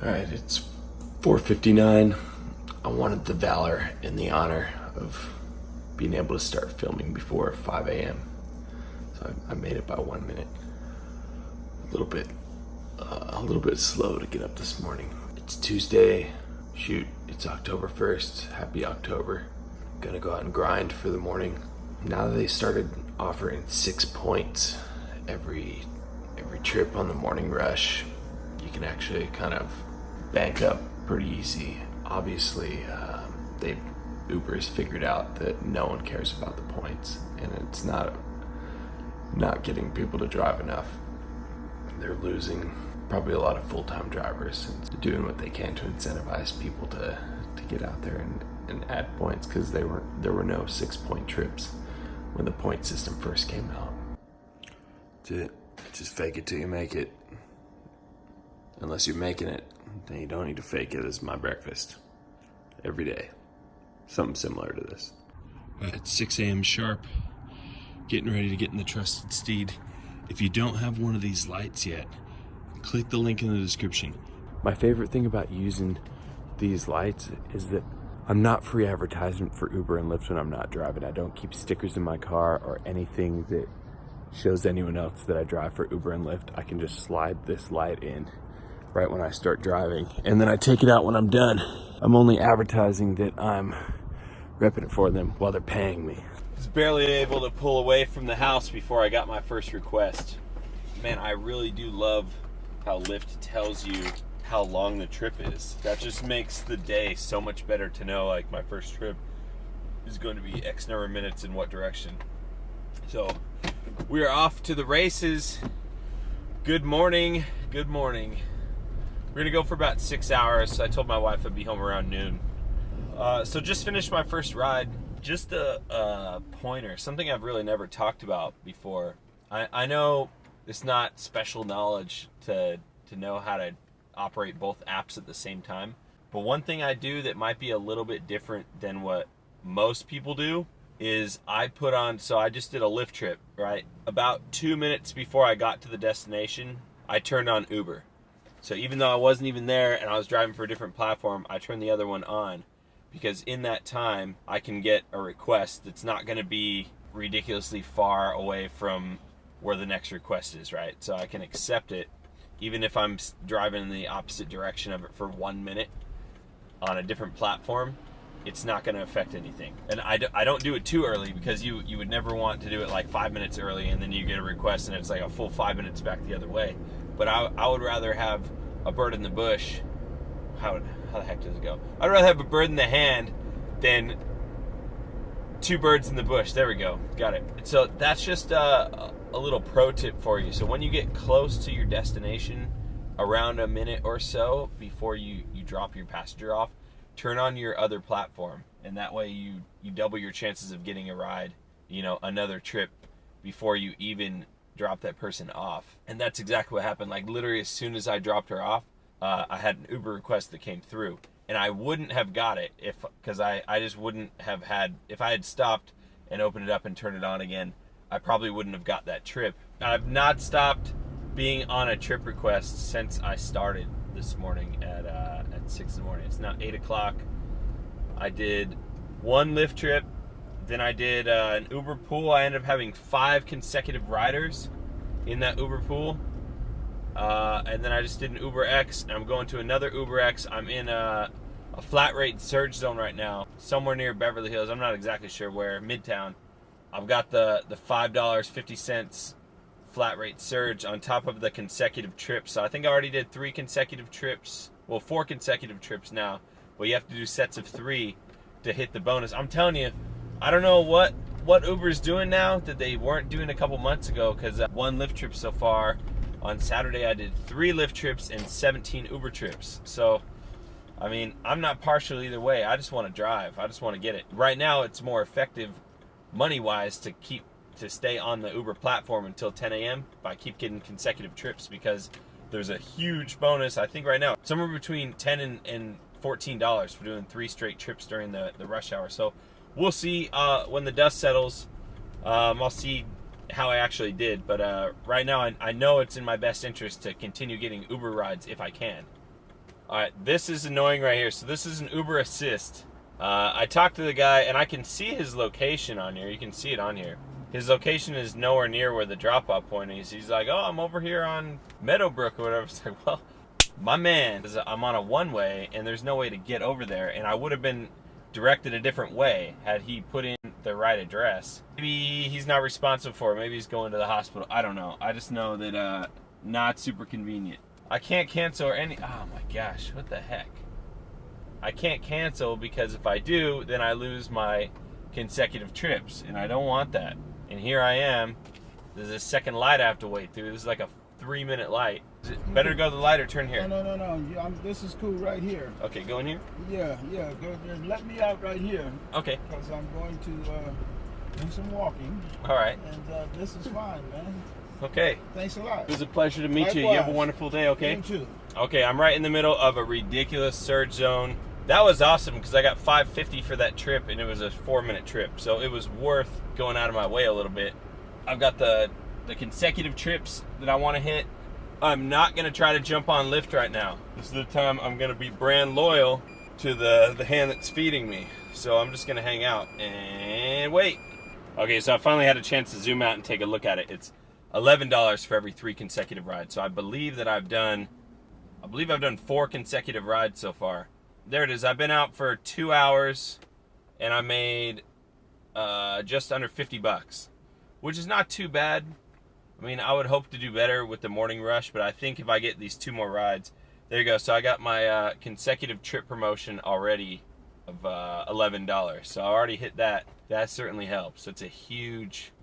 Alright, it's 4:59. I wanted the valor and the honor of being able to start filming before 5 a.m. So I made it by 1 minute. A little bit slow to get up this morning. It's Tuesday. Shoot, it's October 1st. Happy October. Gonna go out and grind for the morning. Now that they started offering 6 points every trip on the morning rush, you can actually kind of bank up pretty easy. Obviously, Uber's figured out that no one cares about the points, and it's not getting people to drive enough. They're losing probably a lot of full-time drivers and doing what they can to incentivize people to get out there and add points, because there were no 6-point trips when the point system first came out. That's it. Just fake it till you make it. Unless you're making it, then you don't need to fake it. As my breakfast every day. Something similar to this. It's 6 a.m. sharp. Getting ready to get in the trusted steed. If you don't have one of these lights yet, click the link in the description. My favorite thing about using these lights is that I'm not free advertisement for Uber and Lyft when I'm not driving. I don't keep stickers in my car or anything that shows anyone else that I drive for Uber and Lyft. I can just slide this light in right when I start driving, and then I take it out when I'm done. I'm only advertising that I'm repping it for them while they're paying me. I was barely able to pull away from the house before I got my first request. Man, I really do love how Lyft tells you how long the trip is. That just makes the day so much better to know, like, my first trip is going to be X number of minutes in what direction. So we are off to the races. Good morning. Good morning. We're gonna go for about 6 hours. I told my wife I'd be home around noon. So just finished my first ride. Just a pointer, something I've really never talked about before. I know it's not special knowledge to know how to operate both apps at the same time, but one thing I do that might be a little bit different than what most people do is I just did a Lyft trip, right? About 2 minutes before I got to the destination, I turned on Uber. So even though I wasn't even there and I was driving for a different platform, I turned the other one on, because in that time I can get a request that's not going to be ridiculously far away from where the next request is, right? So I can accept it even if I'm driving in the opposite direction of it for 1 minute on a different platform. It's not going to affect anything. And I don't do it too early, because you would never want to do it like 5 minutes early and then you get a request and it's like a full 5 minutes back the other way. But I would rather have a bird in the bush. How the heck does it go? I'd rather have a bird in the hand than 2 birds in the bush. There we go. Got it. So that's just a little pro tip for you. So when you get close to your destination, around a minute or so before you drop your passenger off, turn on your other platform, and that way you double your chances of getting a ride, another trip before you even drop that person off. And that's exactly what happened. Like, literally as soon as I dropped her off, I had an Uber request that came through, and I wouldn't have got it because I just wouldn't have had, if I had stopped and opened it up and turned it on again, I probably wouldn't have got that trip. I've not stopped being on a trip request since I started this morning at 6 in the morning. It's now 8 o'clock. I did 1 Lyft trip, then I did an Uber pool. I ended up having 5 consecutive riders in that Uber pool. And then I just did an Uber X, and I'm going to another Uber X. I'm in a flat rate surge zone right now, somewhere near Beverly Hills. I'm not exactly sure where, Midtown. I've got the $5.50 flat rate surge on top of the consecutive trips. So I think I already did 3 consecutive trips. Well, 4 consecutive trips now. But you have to do sets of 3 to hit the bonus. I'm telling you, I don't know what Uber's doing now that they weren't doing a couple months ago, because 1 Lyft trip so far. On Saturday, I did 3 Lyft trips and 17 Uber trips. So, I mean, I'm not partial either way. I just want to drive. I just want to get it. Right now, it's more effective money-wise to stay on the Uber platform until 10 a.m. by keep getting consecutive trips, because there's a huge bonus. I think right now, somewhere between $10 and $14 for doing 3 straight trips during the rush hour. So we'll see when the dust settles. I'll see how I actually did, but right now I know it's in my best interest to continue getting Uber rides if I can. All right, this is annoying right here. So this is an Uber Assist. I talked to the guy, and I can see his location on here. You can see it on here. His location is nowhere near where the drop-off point is. He's like, oh, I'm over here on Meadowbrook or whatever. It's like, well, my man, I'm on a one-way, and there's no way to get over there. And I would have been directed a different way had he put in the right address. Maybe he's not responsible for it. Maybe he's going to the hospital. I don't know. I just know that not super convenient. I can't cancel or any... Oh, my gosh. What the heck? I can't cancel because if I do, then I lose my consecutive trips, and I don't want that. And here I am. There's a second light I have to wait through. This is like a 3-minute light. Is it better to go to the light or turn here? No. This is cool right here. Okay, go in here? Yeah. Go, just let me out right here. Okay. Because I'm going to do some walking. All right. And this is fine, man. Okay. Thanks a lot. It was a pleasure to meet you. You have a wonderful day, okay? You too. Okay, I'm right in the middle of a ridiculous surge zone. That was awesome because I got $5.50 for that trip, and it was a 4-minute trip. So it was worth going out of my way a little bit. I've got the consecutive trips that I want to hit. I'm not going to try to jump on Lyft right now. This is the time I'm going to be brand loyal to the hand that's feeding me. So I'm just going to hang out and wait. Okay, so I finally had a chance to zoom out and take a look at it. It's $11 for every 3 consecutive rides. So I believe that I've done 4 consecutive rides so far. There it is. I've been out for 2 hours, and I made just under $50, which is not too bad. I mean, I would hope to do better with the morning rush, but I think if I get these 2 more rides, there you go. So I got my consecutive trip promotion already of $11. So I already hit that. That certainly helps. It's a huge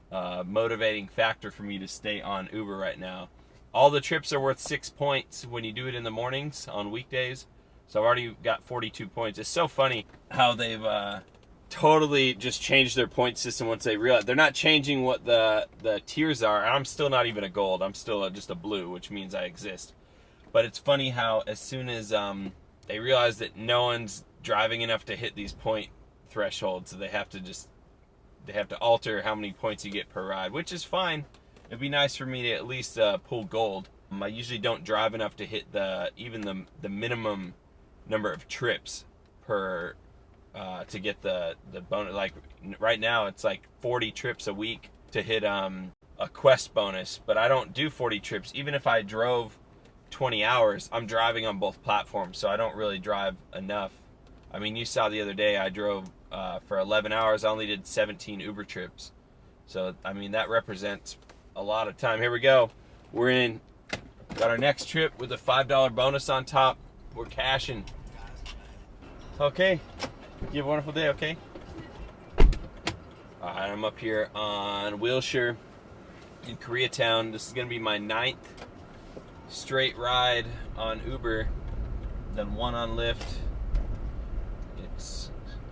motivating factor for me to stay on Uber right now. All the trips are worth 6 points when you do it in the mornings on weekdays. So I've already got 42 points. It's so funny how they've totally just changed their point system once they realize they're not changing what the tiers are. I'm still not even a gold. I'm still just a blue, which means I exist. But it's funny how as soon as they realize that no one's driving enough to hit these point thresholds, so they have to alter how many points you get per ride, which is fine. It'd be nice for me to at least pull gold. I usually don't drive enough to hit even the minimum number of trips per to get the bonus. Like right now it's like 40 trips a week to hit a quest bonus, but I don't do 40 trips. Even if I drove 20 hours, I'm driving on both platforms, so I don't really drive enough. I mean, you saw the other day I drove for 11 hours. I only did 17 Uber trips, so I mean that represents a lot of time. Here we go. We're in. Got our next trip with a $5 bonus on top. We're cashing. Okay. You have a wonderful day, okay? Alright, I'm up here on Wilshire in Koreatown. This is going to be my 9th straight ride on Uber. Done 1 on Lyft.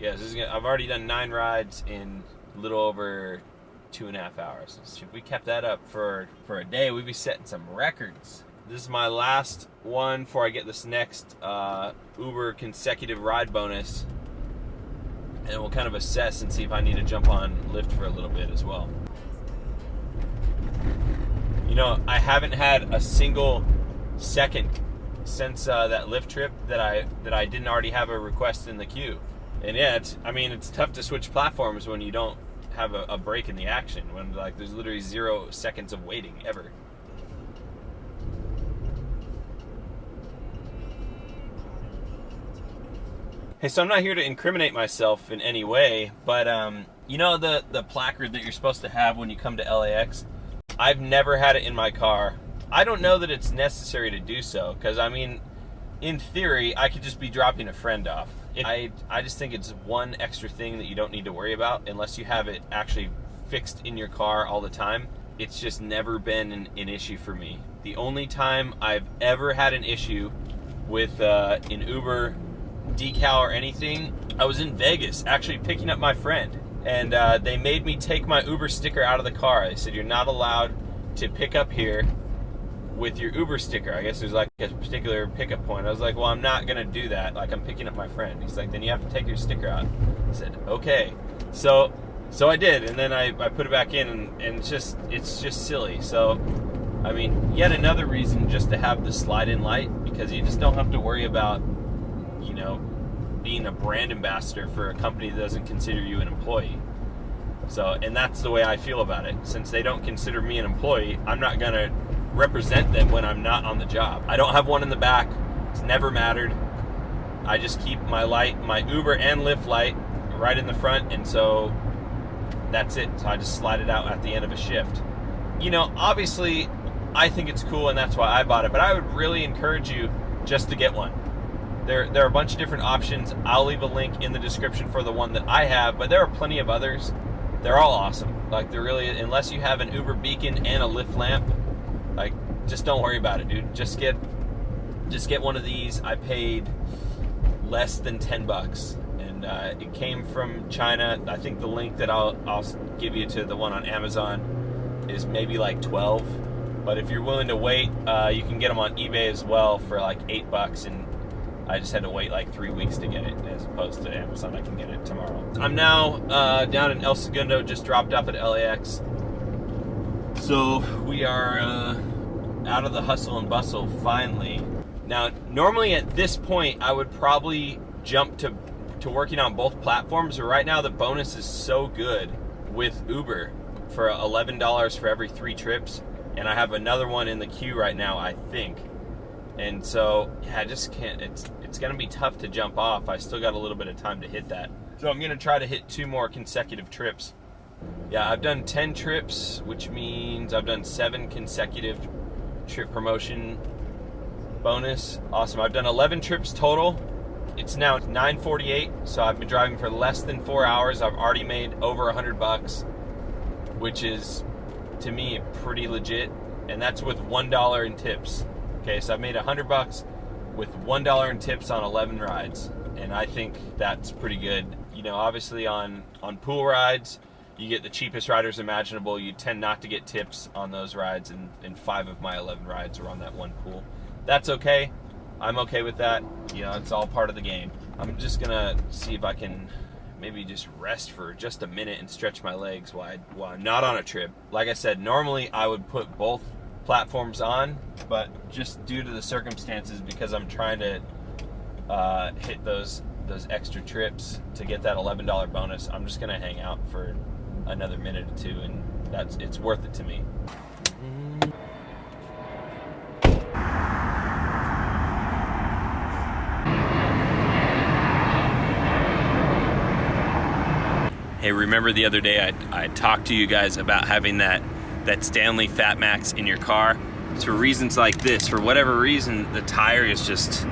I've already done 9 rides in a little over 2.5 hours. If we kept that up for a day, we'd be setting some records. This is my last one before I get this next Uber consecutive ride bonus. And we'll kind of assess and see if I need to jump on Lyft for a little bit as well. You know, I haven't had a single second since that Lyft trip that I didn't already have a request in the queue. And yeah, it's tough to switch platforms when you don't have a break in the action, when like there's literally 0 seconds of waiting ever. Hey, so I'm not here to incriminate myself in any way, but you know the placard that you're supposed to have when you come to LAX? I've never had it in my car. I don't know that it's necessary to do so, because I mean, in theory, I could just be dropping a friend off. I just think it's one extra thing that you don't need to worry about unless you have it actually fixed in your car all the time. It's just never been an issue for me. The only time I've ever had an issue with an Uber decal or anything, I was in Vegas actually picking up my friend, and they made me take my Uber sticker out of the car. They said you're not allowed to pick up here with your Uber sticker. I guess there's like a particular pickup point. I was like, well, I'm not gonna do that, like I'm picking up my friend. He's like, then you have to take your sticker out. I said, okay. So I did, and then I put it back in, and it's just silly. So I mean, yet another reason just to have the slide-in light, because you just don't have to worry about, you know, being a brand ambassador for a company that doesn't consider you an employee. So, and that's the way I feel about it. Since they don't consider me an employee, I'm not gonna represent them when I'm not on the job. I don't have one in the back. It's never mattered. I just keep my light, my Uber and Lyft light, right in the front, and so that's it. So I just slide it out at the end of a shift. You know, obviously, I think it's cool, and that's why I bought it, but I would really encourage you just to get one. There are a bunch of different options. I'll leave a link in the description for the one that I have, but there are plenty of others. They're all awesome. Like, they're really, unless you have an Uber beacon and a Lyft lamp, like, just don't worry about it, dude. Just get one of these. I paid less than $10, and it came from China. I think the link that I'll give you to the one on Amazon is maybe like 12, but if you're willing to wait, you can get them on eBay as well for like $8, and I just had to wait like 3 weeks to get it, as opposed to Amazon. I can get it tomorrow. I'm now down in El Segundo, just dropped off at LAX. So we are out of the hustle and bustle finally. Now, normally at this point, I would probably jump to working on both platforms, but right now the bonus is so good with Uber for $11 for every 3 trips, and I have another one in the queue right now, I think. And so, yeah, I just can't, it's going to be tough to jump off. I still got a little bit of time to hit that. So I'm going to try to hit 2 more consecutive trips. Yeah, I've done 10 trips, which means I've done 7 consecutive trip promotion bonus. Awesome. I've done 11 trips total. It's now 9:48, so I've been driving for less than 4 hours. I've already made over $100, which is, to me, pretty legit. And that's with $1 in tips. Okay, so I've made $100 with $1 in tips on 11 rides, and I think that's pretty good. You know, obviously on pool rides, you get the cheapest riders imaginable. You tend not to get tips on those rides, and 5 of my 11 rides are on that one pool. That's okay. I'm okay with that. You know, it's all part of the game. I'm just gonna see if I can maybe just rest for just a minute and stretch my legs while I'm not on a trip. Like I said, normally I would put both platforms on, but just due to the circumstances, because I'm trying to hit those extra trips to get that $11 bonus, I'm just gonna hang out for another minute or 2, and it's worth it to me. Hey, remember the other day I talked to you guys about having that Stanley Fat Max in your car? It's for reasons like this. For whatever reason, the tire is just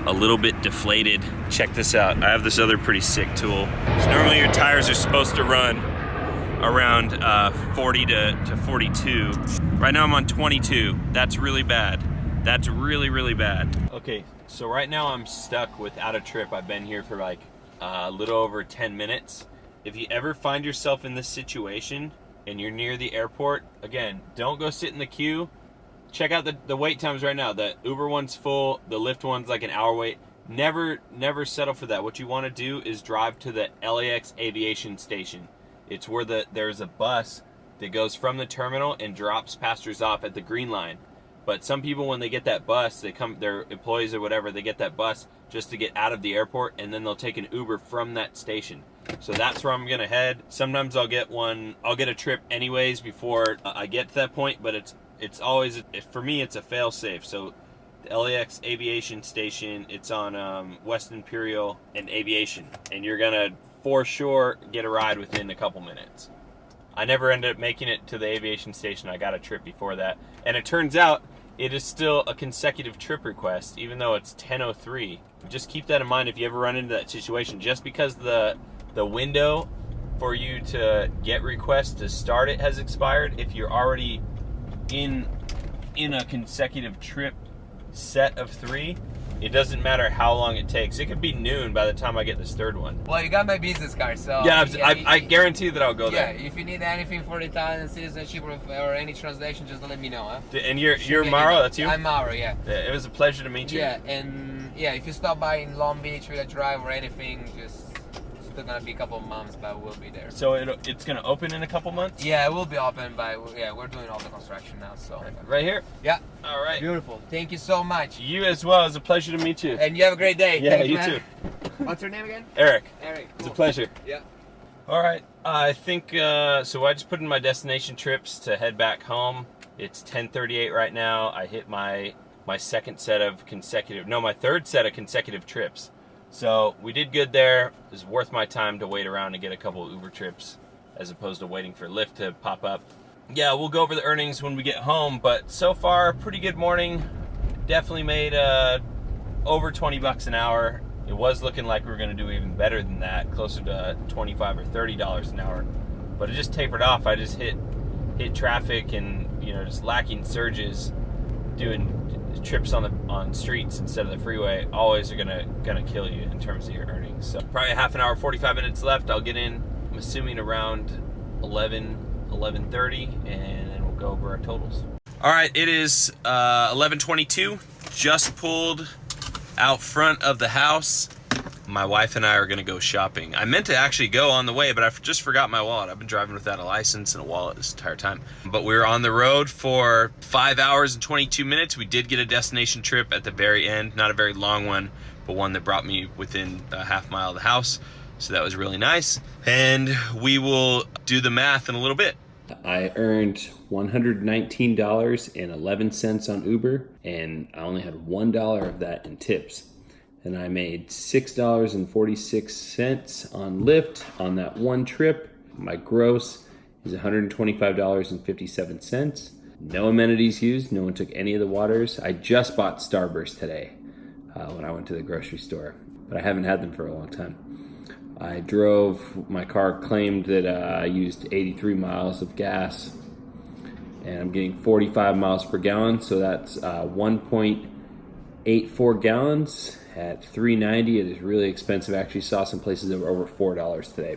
a little bit deflated. Check this out. I have this other pretty sick tool. So normally your tires are supposed to run around 40 to 42. Right now I'm on 22. That's really bad. That's really, really bad. Okay, so right now I'm stuck without a trip. I've been here for like a little over 10 minutes. If you ever find yourself in this situation and you're near the airport, again, don't go sit in the queue. Check out the wait times right now. The Uber one's full, the Lyft one's like an hour wait. Never settle for that. What you want to do is drive to the LAX aviation station. It's where there's a bus that goes from the terminal and drops passengers off at the green line. But some people, when they get that bus, their employees or whatever, they get that bus just to get out of the airport, and then they'll take an Uber from that station. So that's where I'm gonna head. Sometimes I'll get a trip anyways before I get to that point, but it's always, for me, it's a fail-safe. So the LAX aviation station, it's on West Imperial and Aviation, and you're gonna for sure get a ride within a couple minutes. I never ended up making it to the aviation station. I got a trip before that, and it turns out it is still a consecutive trip request, even though it's 10:03. Just keep that in mind if you ever run into that situation. Just because the window for you to get requests to start it has expired, if you're already in a consecutive trip set of 3, it doesn't matter how long it takes. It could be noon by the time I get this 3rd one. Well, you got my business card, so... Yeah, I guarantee that I'll go there. Yeah, if you need anything for the Italian citizenship or any translation, just let me know, huh? And you're Mauro, that's you? I'm Mauro, yeah. It was a pleasure to meet you. Yeah, and yeah, if you stop by in Long Beach with a drive or anything, just still gonna be a couple of months, but we'll be there. So it's gonna open in a couple months? Yeah, it will be open, but yeah, we're doing all the construction now, so. Right here? Yeah. All right. Beautiful. Thank you so much. You as well. It's a pleasure to meet you. And you have a great day. Yeah, Thanks, you man. too. What's your name again? Eric. Eric. It's a Cool. pleasure. Yeah. All right. I think so. I just put in my destination trips to head back home. It's 10:38 right now. I hit my third set of consecutive trips. So we did good there. It was worth my time to wait around and get a couple Uber trips as opposed to waiting for Lyft to pop up. Yeah, we'll go over the earnings when we get home, but so far, pretty good morning. Definitely made over 20 bucks an hour. It was looking like we were gonna do even better than that, closer to $25 or $30 an hour. But it just tapered off. I just hit traffic and just lacking surges, doing trips on streets instead of the freeway always are gonna kill you in terms of your earnings. So probably a half an hour, 45 minutes left. I'll get in, I'm assuming around 11:30, and then we'll go over our totals. All right, it is 11:22. Just pulled out front of the house. My wife and I are gonna go shopping. I meant to actually go on the way, but I just forgot my wallet. I've been driving without a license and a wallet this entire time. But we were on the road for 5 hours and 22 minutes. We did get a destination trip at the very end. Not a very long one, but one that brought me within a half mile of the house. So that was really nice. And we will do the math in a little bit. I earned $119.11 on Uber, and I only had $1 of that in tips. And I made $6.46 on Lyft on that one trip. My gross is $125.57. No amenities used. No one took any of the waters. I just bought Starburst today when I went to the grocery store, but I haven't had them for a long time. I drove, my car claimed that I used 83 miles of gas, and I'm getting 45 miles per gallon, so that's 1.84 gallons. At $3.90, it is really expensive. I actually saw some places that were over $4 today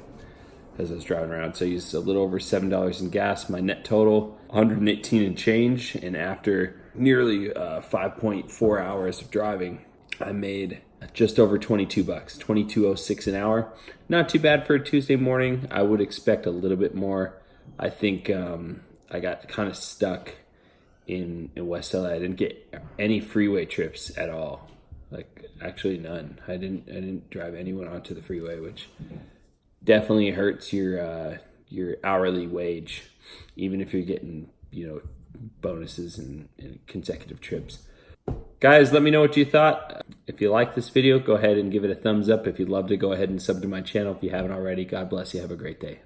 as I was driving around. So I used a little over $7 in gas. My net total, 118 and change. And after nearly 5.4 hours of driving, I made just over 22 bucks, 22.06 an hour. Not too bad for a Tuesday morning. I would expect a little bit more. I think I got kind of stuck in West LA. I didn't get any freeway trips at all. Like, actually none. I didn't drive anyone onto the freeway, which definitely hurts your hourly wage, even if you're getting bonuses and consecutive trips. Guys, let me know what you thought. If you like this video, go ahead and give it a thumbs up. If you'd love to, go ahead and sub to my channel if you haven't already. God bless you. Have a great day.